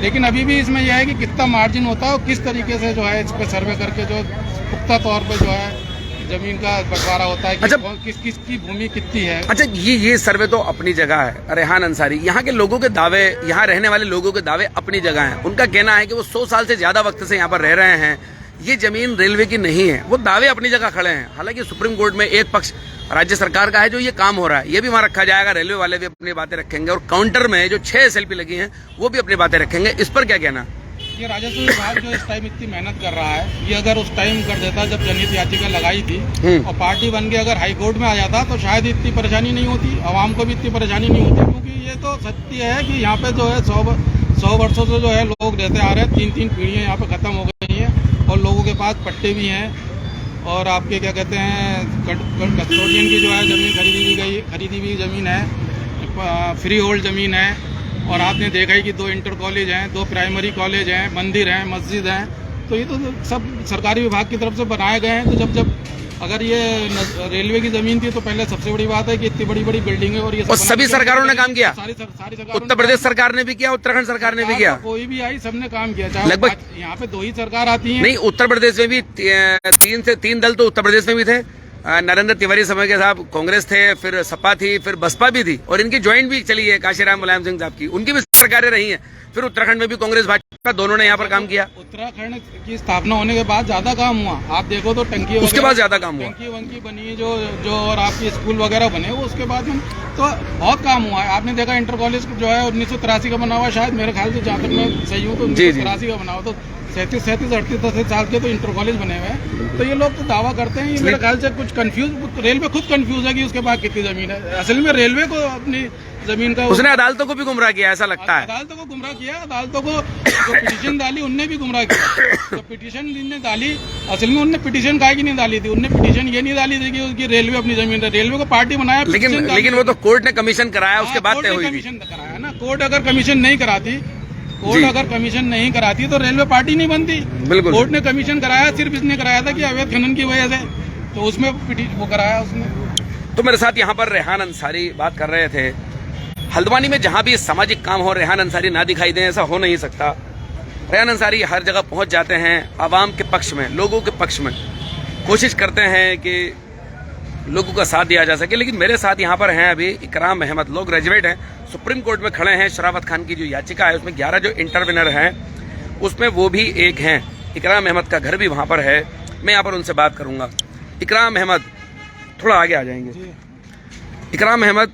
लेकिन अभी भी इसमें यह है कि कितना मार्जिन होता है और किस तरीके से जो है इस पर सर्वे करके जो पुख्ता तौर पे जो है जमीन का बंटवारा होता है कि अच्छा, किसकी भूमि कितनी है। अच्छा, ये सर्वे तो अपनी जगह है। रेहान अंसारी, यहाँ के लोगों के दावे, यहाँ रहने वाले लोगों के दावे अपनी जगह हैं। उनका कहना है कि वो 100 साल से ज्यादा वक्त से यहाँ पर रह रहे हैं, ये जमीन रेलवे की नहीं है। वो दावे अपनी जगह खड़े हैं। हालांकि सुप्रीम कोर्ट में एक पक्ष राज्य सरकार का है जो ये काम हो रहा है, ये भी वहां रखा जाएगा। रेलवे वाले भी अपनी बातें रखेंगे और काउंटर में जो 6 SLP लगी हैं वो भी अपनी बातें रखेंगे। इस पर क्या कहना? ये राजस्व विभाग जो इस टाइम इतनी मेहनत कर रहा है, ये अगर उस टाइम कर देता जब जनहित याचिका लगाई थी और पार्टी बन के अगर हाई कोर्ट में आ जाता तो शायद इतनी परेशानी नहीं होती, आवाम को भी इतनी परेशानी नहीं होती। क्योंकि ये तो सत्य है कि यहाँ पे जो है 100 वर्षों से जो है लोग रहते आ रहे हैं, 3 पीढ़ियाँ यहाँ पे खत्म हो गई हैं और लोगों के पास पट्टे भी हैं और आपके क्या कहते हैं कस्टोडियन की जो है जमीन खरीदी हुई जमीन है, फ्री होल्ड जमीन है। और आपने देखा ही कि 2 इंटर कॉलेज हैं, 2 प्राइमरी कॉलेज हैं, मंदिर हैं, मस्जिद हैं। तो ये तो सब सरकारी विभाग की तरफ से बनाए गए हैं। तो जब अगर ये रेलवे की जमीन थी तो पहले सबसे बड़ी बात है कि इतनी बड़ी बिल्डिंग है और ये सभी सरकारों ने काम किया। सारी सरकार, उत्तर प्रदेश सरकार ने भी किया, उत्तराखंड सरकार ने भी किया, कोई भी आई सबने काम किया। चाहे लगभग यहाँ पे 2 ही सरकार आती है। नहीं, उत्तर प्रदेश में भी 3 दल तो उत्तर प्रदेश में भी थे। नरेंद्र तिवारी समय के साहब कांग्रेस थे, फिर सपा थी, फिर बसपा भी थी और इनकी ज्वाइंट भी चली है काशीराम मुलायम सिंह साहब की, उनकी भी सरकारें रही हैं। फिर उत्तराखंड में भी कांग्रेस भाजपा दोनों ने यहाँ पर काम किया। उत्तराखंड की स्थापना होने के बाद ज्यादा काम हुआ। आप देखो तो टंकी उसके बाद ज्यादा काम हुआ, टंकी वंकी बनी जो और आपकी स्कूल वगैरह बने वो उसके बाद में तो बहुत काम हुआ है। आपने देखा इंटर कॉलेज जो है 1983 का बना हुआ, शायद मेरे ख्याल से जहाँ तक मैं सही हूँ तो 1983 का बना हुआ। तो 37, 38 साल के तो इंटर कॉलेज बने हुए हैं। तो ये लोग तो दावा करते हैं, ये मेरे ख्याल से कुछ कंफ्यूज, रेलवे खुद कंफ्यूज है कि उसके पास कितनी जमीन है। असल में रेलवे को अपनी जमीन का उसने अदालतों को भी गुमराह किया, ऐसा लगता है। अदालतों को गुमराह किया, अदालतों को जो पिटीशन डाली उनने भी गुमराह किया। तो पिटीशन जिनने डाली, असल में उनने पिटीशन काहे की नहीं डाली थी, उनने पिटीशन ये नहीं डाली थी कि उसकी रेलवे अपनी जमीन है, रेलवे को पार्टी बनाया। लेकिन वो तो कोर्ट ने कमीशन कराया, उसके बाद तय हुई। कमीशन कराया ना, कोर्ट अगर कमीशन नहीं कराती, तो रेलवे पार्टी नहीं बनती। बिल्कुल, कोर्ट ने कमीशन कराया, सिर्फ इसने कराया था कि अवैध खनन की वजह से, तो उसमें वो कराया उसने। तो मेरे साथ यहाँ पर रेहान अंसारी बात कर रहे थे। हल्द्वानी में जहां भी सामाजिक काम हो, रेहान अंसारी ना दिखाई दें, ऐसा हो नहीं सकता। रेहान अंसारी हर जगह पहुंच जाते हैं, आवाम के पक्ष में, लोगों के पक्ष में कोशिश करते हैं कि लोगों का साथ दिया जा सके। लेकिन मेरे साथ यहाँ पर हैं अभी इकराम अहमद, लोग ग्रेजुएट हैं, सुप्रीम कोर्ट में खड़े हैं। शरावत खान की जो याचिका है उसमें 11 जो इंटरविनर हैं उसमें वो भी एक हैं। इकराम अहमद का घर भी वहाँ पर है, मैं यहाँ पर उनसे बात करूँगा। इकराम अहमद, थोड़ा आगे आ जाएंगे। इकराम अहमद,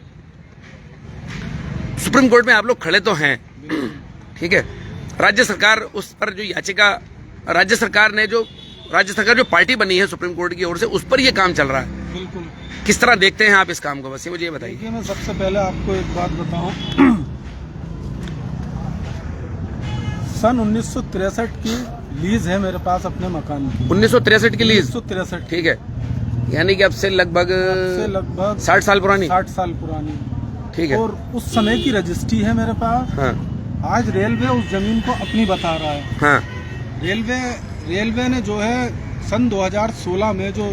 सुप्रीम कोर्ट में आप लोग खड़े तो हैं, ठीक है। राज्य सरकार उस पर जो याचिका, राज्य सरकार जो पार्टी बनी है सुप्रीम कोर्ट की ओर से, उस पर ये काम चल रहा है। बिल्कुल, किस तरह देखते हैं आप इस काम को, बस ये मुझे बताइए। देखिए, मैं सबसे पहले आपको एक बात बताऊं। सन 1963 की लीज है मेरे पास अपने मकान की। 1963 की लीज? 1963, ठीक है। यानी कि अब से लगभग 60 साल पुरानी। 60 साल पुरानी, ठीक है। और उस समय की रजिस्ट्री है मेरे पास। हाँ। आज रेलवे उस जमीन को अपनी बता रहा है। हाँ। रेलवे ने जो है सन 2016 में जो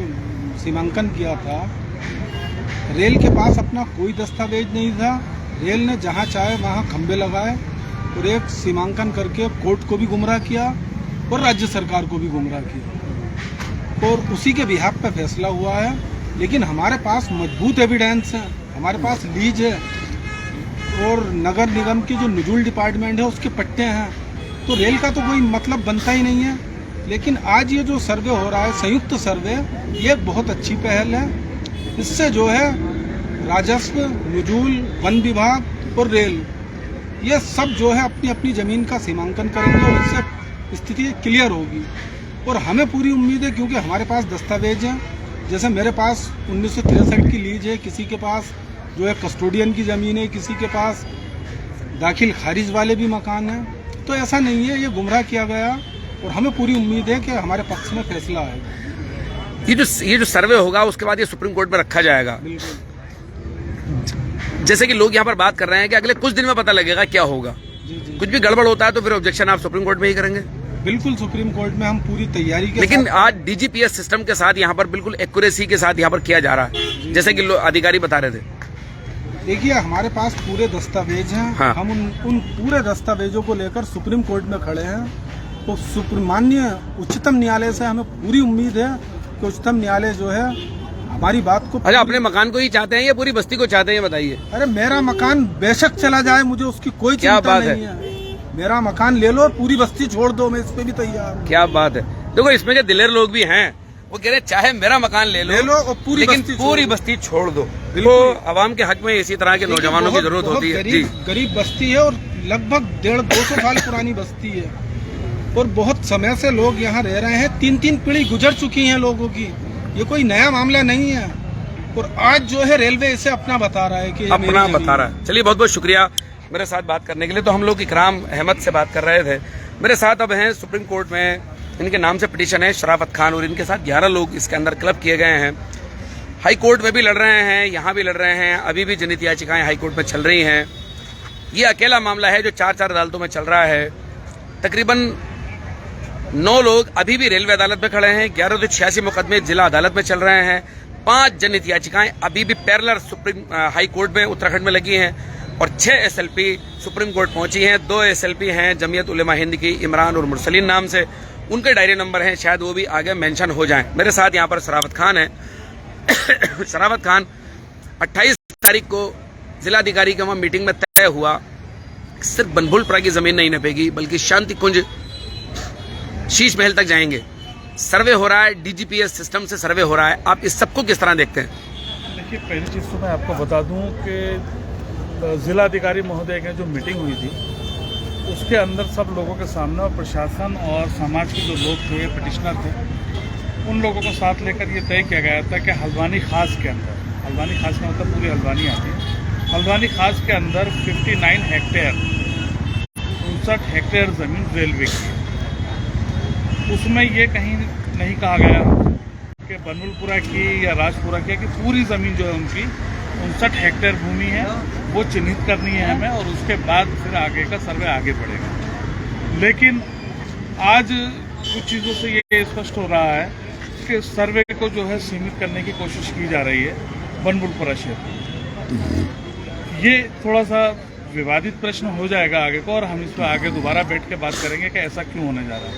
सीमांकन किया था, रेल के पास अपना कोई दस्तावेज नहीं था। रेल ने जहां चाहे वहां खंबे लगाए और एक सीमांकन करके कोर्ट को भी गुमराह किया और राज्य सरकार को भी गुमराह किया, और उसी के बिहाफ पे फैसला हुआ है। लेकिन हमारे पास मजबूत एविडेंस है, हमारे पास लीज है और नगर निगम की जो नुजुल डिपार्टमेंट है उसके पट्टे हैं। तो रेल का तो कोई मतलब बनता ही नहीं है। लेकिन आज ये जो सर्वे हो रहा है, संयुक्त सर्वे, ये एक बहुत अच्छी पहल है। इससे जो है राजस्व, नुजुल, वन विभाग और रेल ये सब जो है अपनी अपनी ज़मीन का सीमांकन करेंगे और इससे स्थिति क्लियर होगी। और हमें पूरी उम्मीद है, क्योंकि हमारे पास दस्तावेज हैं। जैसे मेरे पास 1963 की लीज है, किसी के पास जो है कस्टोडियन की ज़मीन है, किसी के पास दाखिल खारिज वाले भी मकान हैं। तो ऐसा नहीं है, ये गुमराह किया गया और हमें पूरी उम्मीद है कि हमारे पक्ष में फैसला आएगा। ये जो सर्वे होगा उसके बाद ये सुप्रीम कोर्ट में रखा जाएगा। बिल्कुल। जैसे कि लोग यहाँ पर बात कर रहे हैं कि अगले कुछ दिन में पता लगेगा क्या होगा। जी। कुछ भी गड़बड़ होता है तो फिर ऑब्जेक्शन आप सुप्रीम कोर्ट में ही करेंगे। बिल्कुल, सुप्रीम कोर्ट में हम पूरी तैयारी के लेकिन साथ। आज डीजीपीएस सिस्टम के साथ यहाँ पर बिल्कुल एक्यूरेसी के साथ यहाँ पर किया जा रहा है, जैसे कि अधिकारी बता रहे थे। देखिए, हमारे पास पूरे दस्तावेज हैं। हाँ। हम उन पूरे दस्तावेजों को लेकर सुप्रीम कोर्ट में खड़े हैं। तो माननीय उच्चतम न्यायालय से हमें पूरी उम्मीद है कि उच्चतम न्यायालय जो है हमारी बात को। अच्छा, अपने मकान को ही चाहते हैं या पूरी बस्ती को चाहते हैं, बताइए। अरे मेरा मकान बेशक चला जाए, मुझे उसकी कोई क्या चिंता बात नहीं है। मेरा मकान ले लो, पूरी बस्ती छोड़ दो, मैं इस पे भी तैयार हूँ। क्या बात है। देखो, इसमें जो दिलेर लोग भी हैं वो कह रहे हैं चाहे मेरा मकान ले लो और पूरी लेकिन बस्ती पूरी छोड़ दो। बस्ती छोड़ दो। बिल्कुल। तो आवाम के हक में इसी तरह के नौजवानों की जरूरत बहुत होती है। जी, गरीब बस्ती है और लगभग 150-200 साल पुरानी बस्ती है और बहुत समय से लोग यहाँ रह रहे हैं। 3-3 पीढ़ी गुजर चुकी हैं लोगों की। ये कोई नया मामला नहीं है और आज जो है रेलवे इसे अपना बता रहा है कि ये अपना मेरी बता रहा है। चलिए, बहुत बहुत शुक्रिया मेरे साथ बात करने के लिए। तो हम लोग इकराम अहमद से बात कर रहे थे। मेरे साथ अब हैं सुप्रीम कोर्ट में, इनके नाम से पिटीशन है शराफत खान, और इनके साथ 11 लोग इसके अंदर क्लब किए गए हैं। हाई कोर्ट में भी लड़ रहे हैं, यहाँ भी लड़ रहे हैं। अभी भी जनहित याचिकाएं हाई कोर्ट में चल रही हैं। ये अकेला मामला है जो 4-4 अदालतों में चल रहा है। तकरीबन 9 लोग अभी भी रेलवे अदालत में खड़े हैं। 1186 मुकदमे जिला अदालत में चल रहे हैं। 5 जनहित याचिकाएं अभी भी पैरेलल सुप्रीम हाई कोर्ट में उत्तराखंड में लगी हैं और 6 एसएलपी सुप्रीम कोर्ट पहुंची हैं। 2 एसएलपी हैं जमीयत उलेमा हिंद की, इमरान और मुरसलीन नाम से। उनके डायरी नंबर हैं, शायद वो भी आगे मेंशन हो जाएं। मेरे साथ यहाँ पर शराफत खान है। शराफत खान, 28 तारीख को जिलाधिकारी के वहां मीटिंग में तय हुआ सिर्फ बनभूलपुरा की जमीन नहीं नपेगी बल्कि शांति कुंज शीश महल तक जाएंगे। सर्वे हो रहा है, डीजीपीएस सिस्टम से सर्वे हो रहा है। आप इस सबको किस तरह देखते हैं? देखिए, पहली चीज़ तो मैं आपको बता दूं कि जिलाधिकारी महोदय की जो मीटिंग हुई थी उसके अंदर सब लोगों के सामने और प्रशासन और समाज के जो लोग थे, पिटिशनर थे, उन लोगों को साथ लेकर ये तय किया गया था कि हल्द्वानी खास के अंदर, हल्द्वानी खास का मतलब पूरी हल्द्वानी आती है, हल्द्वानी खास के अंदर 59 हेक्टेयर 59 हेक्टेयर ज़मीन रेलवे की है। उसमें ये कहीं नहीं कहा गया कि बनभूलपुरा की या राजपुरा की, कि पूरी ज़मीन जो है उनकी 59 हेक्टेयर भूमि है, वो चिन्हित करनी है हमें और उसके बाद फिर आगे का सर्वे आगे बढ़ेगा। लेकिन आज कुछ चीज़ों से ये स्पष्ट हो रहा है कि सर्वे को जो है सीमित करने की कोशिश की जा रही है बनभूलपुरा क्षेत्र। ये थोड़ा सा विवादित प्रश्न हो जाएगा आगे को और हम इस पर आगे दोबारा बैठ के बात करेंगे कि ऐसा क्यों होने जा रहा है।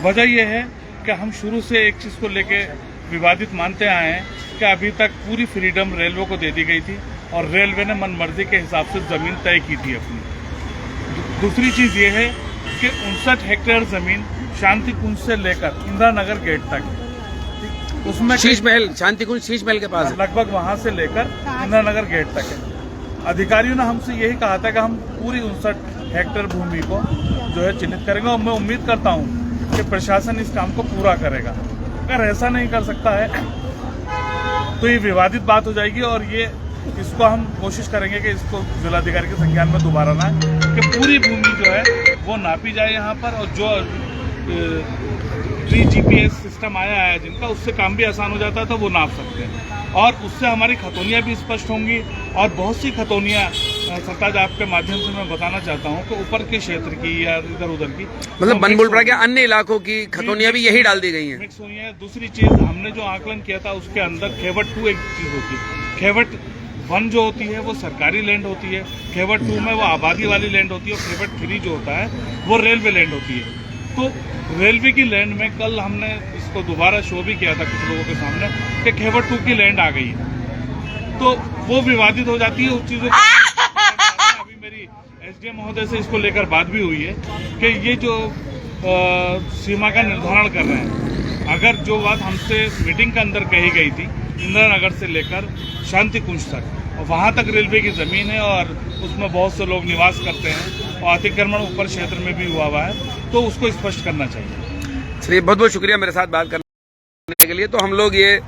वजह यह है कि हम शुरू से एक चीज़ को लेके विवादित मानते आए हैं कि अभी तक पूरी फ्रीडम रेलवे को दे दी गई थी और रेलवे ने मनमर्जी के हिसाब से ज़मीन तय की थी अपनी। दूसरी चीज़ ये है कि 59 हेक्टेयर ज़मीन शांति कुंज से लेकर इंदिरा नगर गेट तक, उसमें शीश महल, शांति कुंज शीश महल के पास है। लगभग वहाँ से लेकर इंदिरा नगर गेट तक है। अधिकारियों ने हमसे यही कहा था कि हम पूरी 59 हेक्टेयर भूमि को जो है चिन्हित करेंगे और मैं उम्मीद करता हूँ कि प्रशासन इस काम को पूरा करेगा। अगर ऐसा नहीं कर सकता है तो ये विवादित बात हो जाएगी और ये इसको हम कोशिश करेंगे कि इसको जिलाधिकारी के संज्ञान में दोबारा ना कि पूरी भूमि जो है वो नापी जाए यहाँ पर और जो जीपीएस सिस्टम आया है जिनका, उससे काम भी आसान हो जाता है तो वो नाप सकते हैं और उससे हमारी खतौनियाँ भी स्पष्ट होंगी। और बहुत सी खतौनियाँ सरताज आपके माध्यम से मैं बताना चाहता हूँ कि ऊपर के क्षेत्र की या इधर उधर की, मतलब बनभूलपुरा के अन्य इलाकों की खतौनियाँ भी यही डाल दी गई हैं। मिक्स हुई है। दूसरी चीज़, हमने जो आकलन किया था उसके अंदर खेवट 2 एक चीज़ होती है। खेवट 1 जो होती है वो सरकारी लैंड होती है, खेवट 2 में वो आबादी वाली लैंड होती है और खेवट 3 जो होता है वो रेलवे लैंड होती है। तो रेलवे की लैंड में कल हमने इसको दोबारा शो भी किया था कुछ लोगों के सामने कि खेवट 2 की लैंड आ गई है, तो वो विवादित हो जाती है उस चीज़ों को। अभी मेरी एसडीएम महोदय से इसको लेकर बात भी हुई है कि ये जो सीमा का निर्धारण कर रहे हैं, अगर जो बात हमसे मीटिंग के अंदर कही गई थी इंदिरा नगर से लेकर शांति कुंज तक, और वहाँ तक रेलवे की ज़मीन है और उसमें बहुत से लोग निवास करते हैं और अतिक्रमण ऊपर क्षेत्र में भी हुआ हुआ है, तो उसको स्पष्ट करना चाहिए। चलिए, बहुत बहुत शुक्रिया मेरे साथ बात करने के लिए। तो हम लोग ये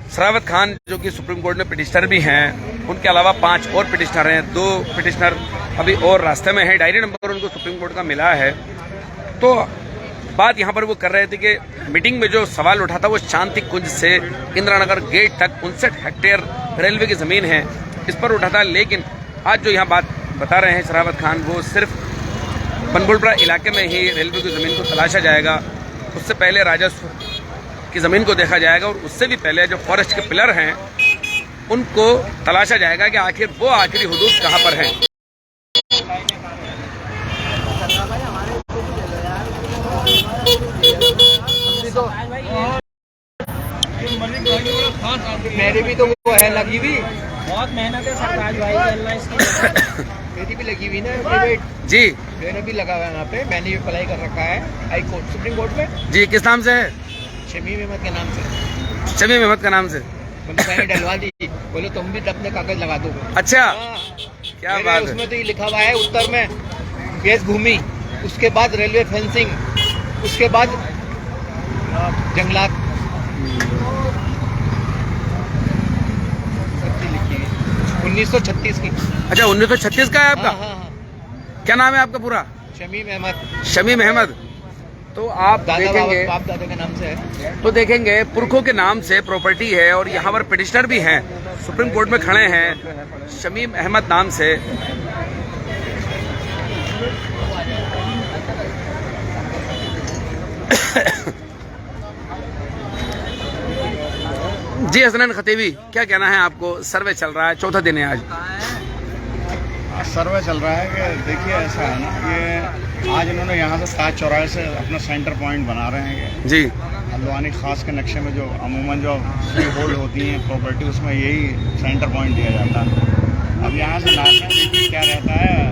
सरावत खान जो कि सुप्रीम कोर्ट में पिटिशनर भी हैं, उनके अलावा 5 और पिटिशनर हैं, 2 पिटिशनर अभी और रास्ते में है, डायरी नंबर उनको सुप्रीम कोर्ट का मिला है। तो बात यहाँ पर वो कर रहे थे कि मीटिंग में जो सवाल उठा था वो शांति कुंज से इंदिरानगर गेट तक 59 हेक्टेयर रेलवे की ज़मीन है, इस पर उठा था। लेकिन आज जो यहाँ बात बता रहे हैं सरावत खान, वो सिर्फ बनबुलपुरा इलाके में ही रेलवे की ज़मीन को तलाशा जाएगा, उससे पहले राजस्व की ज़मीन को देखा जाएगा और उससे भी पहले जो फॉरेस्ट के पिलर हैं उनको तलाशा जाएगा कि आखिर वो आखिरी हुदूद कहाँ पर हैं। मेरी भी तो वो है लगी हुई, बहुत मेहनत है सरताज भाई अल्लाह इसकी मेरी भी लगी हुई ना जी, मैंने भी लगा हुआ है यहाँ पे, मैंने भी अप्लाई कर रखा है हाई कोर्ट सुप्रीम कोर्ट में। जी, किस नाम से है? शमीम अहमद के नाम से। शमीम अहमद का नाम से मैंने डलवा दी, बोले तुम भी अपने कागज लगा दो। अच्छा, हाँ, क्या बात है। उसमें तो ये लिखा हुआ है उत्तर में गैस भूमि, उसके बाद रेलवे फेंसिंग, उसके बाद जंगलात, 1936 की। अच्छा, 1936 का है आपका? हाँ, हाँ, हाँ। क्या नाम है आपका पूरा? शमीम अहमद। शमीम अहमद। तो आप देखेंगे, बाप दादा के नाम से है। तो देखेंगे पुरखों के नाम से प्रॉपर्टी है और यहाँ पर पिटिशनर भी हैं, सुप्रीम कोर्ट में खड़े हैं शमीम अहमद नाम से। जी हसनैन खतीबी, क्या कहना है आपको? सर्वे चल रहा है, चौथा दिन है आज। सर्वे चल रहा है कि देखिए ऐसा है ना कि आज इन्होंने यहाँ से ताज चौराहे से अपना सेंटर पॉइंट बना रहे हैं जी। हल्द्वानी खास के नक्शे में जो अमूमन जो फ्री होल्ड होती हैं प्रॉपर्टी, उसमें यही सेंटर पॉइंट दिया जाता है। अब यहाँ से नापना देखिए क्या रहता है।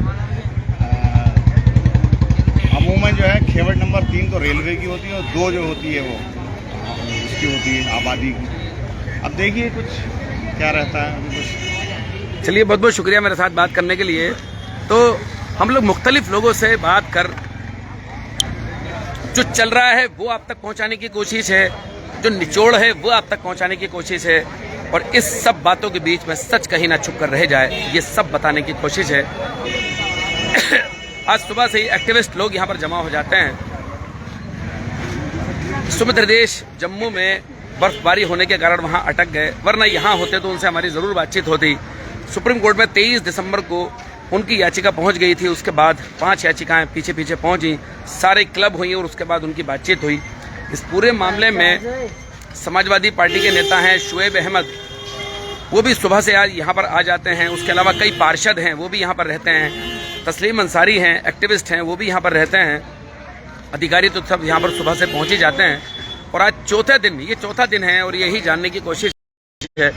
अमूमन जो है खेवड़ नंबर 3 तो रेलवे की होती है और 2 जो होती है वो उसकी होती है आबादी की। अब देखिए कुछ क्या रहता है कुछ। चलिए, बहुत बहुत शुक्रिया मेरे साथ बात करने के लिए। तो हम लोग मुख्तलिफ लोगों से बात कर जो चल रहा है वो आप तक पहुंचाने की कोशिश है, जो निचोड़ है वो आप तक पहुंचाने की कोशिश है, और इस सब बातों के बीच में सच कहीं ना छुप कर रह जाए ये सब बताने की कोशिश है। आज सुबह से ही एक्टिविस्ट लोग यहाँ पर जमा हो जाते हैं। सुमित्र देश जम्मू में बर्फबारी होने के कारण वहाँ अटक गए, वरना यहाँ होते तो उनसे हमारी ज़रूर बातचीत होती। सुप्रीम कोर्ट में 23 दिसंबर को उनकी याचिका पहुँच गई थी, उसके बाद 5 याचिकाएं पीछे पीछे पहुँची, सारे क्लब हुई और उसके बाद उनकी बातचीत हुई। इस पूरे मामले में समाजवादी पार्टी के नेता हैं शुएब अहमद, वो भी सुबह से आज यहाँ पर आ जाते हैं। उसके अलावा कई पार्षद हैं वो भी यहाँ पर रहते हैं, तस्लीम अंसारी हैं, एक्टिविस्ट हैं, वो भी यहाँ पर रहते हैं। अधिकारी तो सब यहाँ पर सुबह से पहुँच ही जाते हैं। और आज ये चौथा दिन है और यही जानने की कोशिश है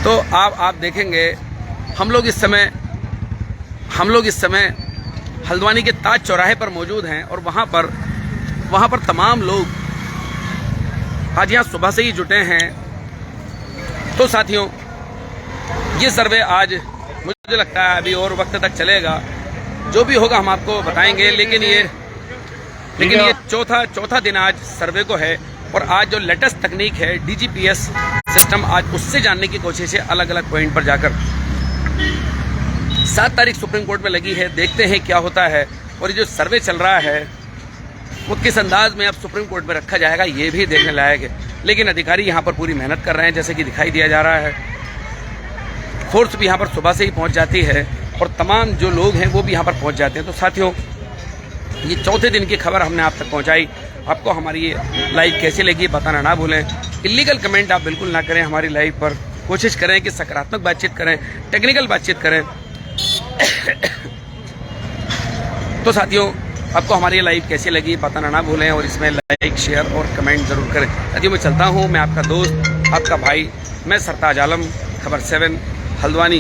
तो आप देखेंगे हम लोग इस समय हल्द्वानी के ताज चौराहे पर मौजूद हैं और वहाँ पर तमाम लोग आज यहाँ सुबह से ही जुटे हैं। तो साथियों, ये सर्वे आज मुझे लगता है अभी और वक्त तक चलेगा, जो भी होगा हम आपको बताएंगे। लेकिन ये चौथा दिन आज सर्वे को है और आज जो लेटेस्ट तकनीक है DGPS सिस्टम, आज उससे जानने की कोशिश है अलग अलग पॉइंट पर जाकर। 7 तारीख सुप्रीम कोर्ट में लगी है, देखते हैं क्या होता है। और ये जो सर्वे चल रहा है वो किस अंदाज में अब सुप्रीम कोर्ट में रखा जाएगा ये भी देखने लायक है। लेकिन अधिकारी यहाँ पर पूरी मेहनत कर रहे हैं, जैसे कि दिखाई दिया जा रहा है। फोर्स भी यहाँ पर सुबह से ही पहुँच जाती है और तमाम जो लोग हैं वो भी यहाँ पर पहुँच जाते हैं। तो साथियों, ये चौथे दिन की खबर हमने आप तक पहुँचाई। आपको हमारी ये लाइव कैसी लगी बताना ना भूलें। इलीगल कमेंट आप बिल्कुल ना करें हमारी लाइव पर, कोशिश करें कि सकारात्मक बातचीत करें, टेक्निकल बातचीत करें। तो साथियों, आपको हमारी ये लाइव कैसी लगी बताना ना भूलें और इसमें लाइक, शेयर और कमेंट जरूर करें। साथियों, मैं चलता हूँ, मैं आपका दोस्त, आपका भाई, मैं सरताज आलम, खबर 7 हल्द्वानी।